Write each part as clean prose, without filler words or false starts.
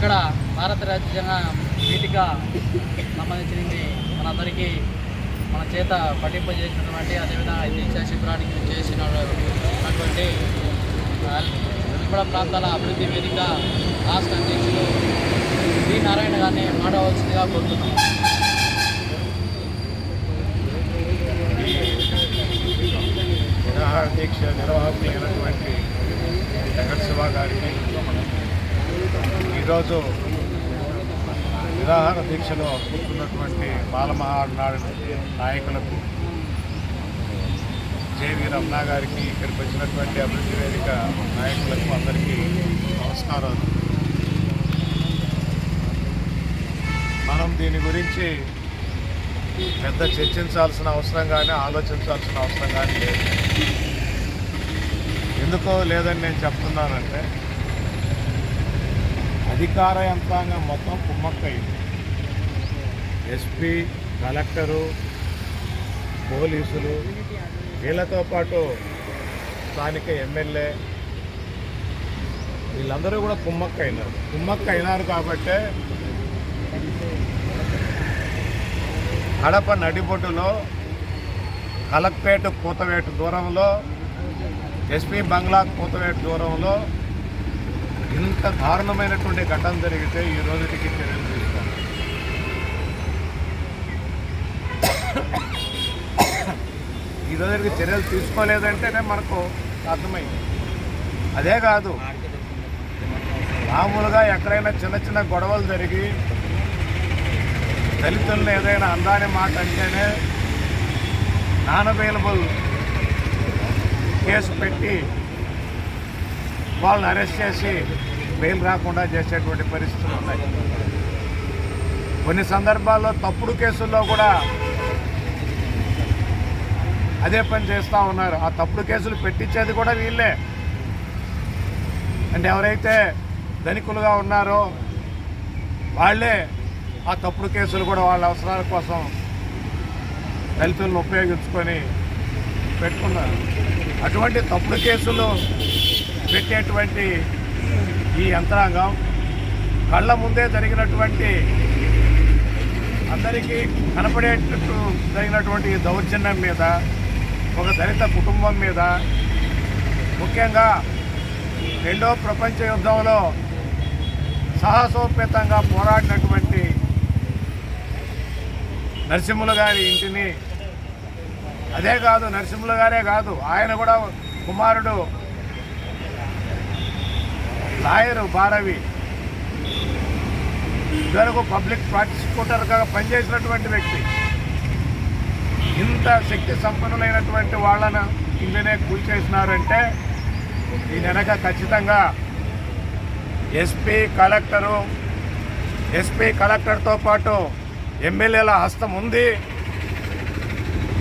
ఇక్కడ భారత రాజ్యాంగం వీటిగా సంబంధించింది మనందరికీ మన చేత పఠింపజేసినటువంటి అదేవిధంగా దీక్షా శిబిరానికి చేసినటువంటి వెలుపడ ప్రాంతాల అభివృద్ధి వేదిక రాష్ట్ర అధ్యక్షులు డి నారాయణ గారిని మాట్లాడవలసిందిగా కోరుతున్నాం. నిరాహార దీక్ష నిర్వాహకులైనటువంటి జగత్ శివ గారికి ఈరోజు నిరాహార దీక్షలో కూర్చున్నటువంటి బాలమహానాడు నాయకులకు జేవి రమణ గారికి ఇక్కడికి వచ్చినటువంటి అభివృద్ధి వేదిక నాయకులకు అందరికీ నమస్కారాలు. మనం దీని గురించి పెద్ద చర్చించాల్సిన అవసరం కానీ ఆలోచించాల్సిన అవసరం కానీ లేదు. ఎందుకో లేదని నేను చెప్తున్నానంటే అధికార యంత్రాంగం మొత్తం కుమ్మక్కయింది. ఎస్పీ, కలెక్టరు, పోలీసులు, వీళ్ళతో పాటు స్థానిక ఎమ్మెల్యే వీళ్ళందరూ కూడా కుమ్మక్కయినారు కాబట్టే కడప నడిబొడ్డులో కలెక్టరేట్ కూతవేటు దూరంలో, ఎస్పీ బంగ్లా కూతవేటు దూరంలో ఇంత దారుణమైనటువంటి ఘటన జరిగితే ఈ రోజుకి చర్యలు తీసుకోవాలి. ఈ రోజుకి చర్యలు తీసుకోలేదంటేనే మనకు అర్థమైంది. అదే కాదు, మామూలుగా ఎక్కడైనా చిన్న చిన్న గొడవలు జరిగి దళితులను ఏదైనా అందాని మాట అంటేనే నాన్ అవైలబుల్ కేసు పెట్టి వాళ్ళని అరెస్ట్ చేసి బెయిల్ రాకుండా చేసేటువంటి పరిస్థితులు ఉన్నాయి. కొన్ని సందర్భాల్లో తప్పుడు కేసుల్లో కూడా అదే పని చేస్తూ ఉన్నారు. ఆ తప్పుడు కేసులు పెట్టించేది కూడా వీళ్ళే. అంటే ఎవరైతే ధనికులుగా ఉన్నారో వాళ్ళే ఆ తప్పుడు కేసులు కూడా వాళ్ళ అవసరాల కోసం దళితులను ఉపయోగించుకొని పెట్టుకున్నారు. అటువంటి తప్పుడు కేసులు పెట్టేటువంటి ఈ యంత్రాంగం కళ్ళ ముందే జరిగినటువంటి అందరికీ కనపడేటట్టు జరిగినటువంటి దౌర్జన్యం మీద, ఒక దళిత కుటుంబం మీద, ముఖ్యంగా రెండో ప్రపంచ యుద్ధంలో సాహసోపేతంగా పోరాడినటువంటి నరసింహులు గారి ఇంటిని, అదే కాదు నరసింహులు గారే కాదు, ఆయన కూడా కుమారుడు లాయరు భారవి, ఇదివరకు పబ్లిక్ ప్రాసిక్యూటర్గా పనిచేసినటువంటి వ్యక్తి, ఇంత శక్తి సంపన్నులైనటువంటి వాళ్ళను ఇందునే కూల్చేసినారంటే దీని వెనక ఖచ్చితంగా ఎస్పీ కలెక్టర్తో పాటు ఎమ్మెల్యేల హస్తం ఉంది.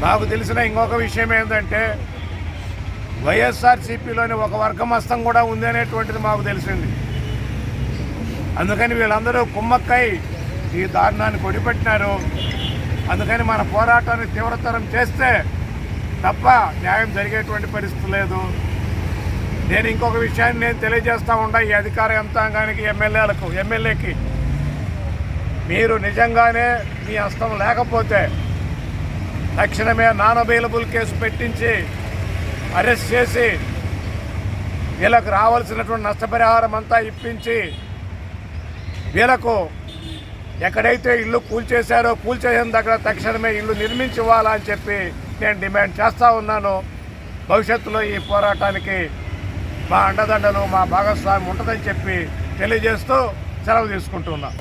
నాకు తెలిసిన ఇంకొక విషయం ఏంటంటే వైఎస్ఆర్సీపీలోని ఒక వర్గం హస్తం కూడా ఉంది అనేటువంటిది మాకు తెలిసింది. అందుకని వీళ్ళందరూ కుమ్మక్కై ఈ దారుణాన్ని కొడిపెట్టినారు. అందుకని మన పోరాటాన్ని తీవ్రతరం చేస్తే తప్ప న్యాయం జరిగేటువంటి పరిస్థితి లేదు. నేను ఇంకొక విషయాన్ని తెలియజేస్తూ ఉండా ఈ అధికార యంత్రాంగానికి, ఎమ్మెల్యేకి, మీరు నిజంగానే మీ హస్తం లేకపోతే తక్షణమే నాన్ అవైలబుల్ కేసు పెట్టించి అరెస్ట్ చేసి వీళ్ళకు రావాల్సినటువంటి నష్టపరిహారం అంతా ఇప్పించి వీళ్ళకు ఎక్కడైతే ఇల్లు కూల్చేసిన దగ్గర తక్షణమే ఇల్లు నిర్మించి ఇవ్వాలని చెప్పి నేను డిమాండ్ చేస్తూ ఉన్నాను. భవిష్యత్తులో ఈ పోరాటానికి మా అండదండలు, మా భాగస్వామ్యం ఉంటుందని చెప్పి తెలియజేస్తూ సెలవు తీసుకుంటున్నా.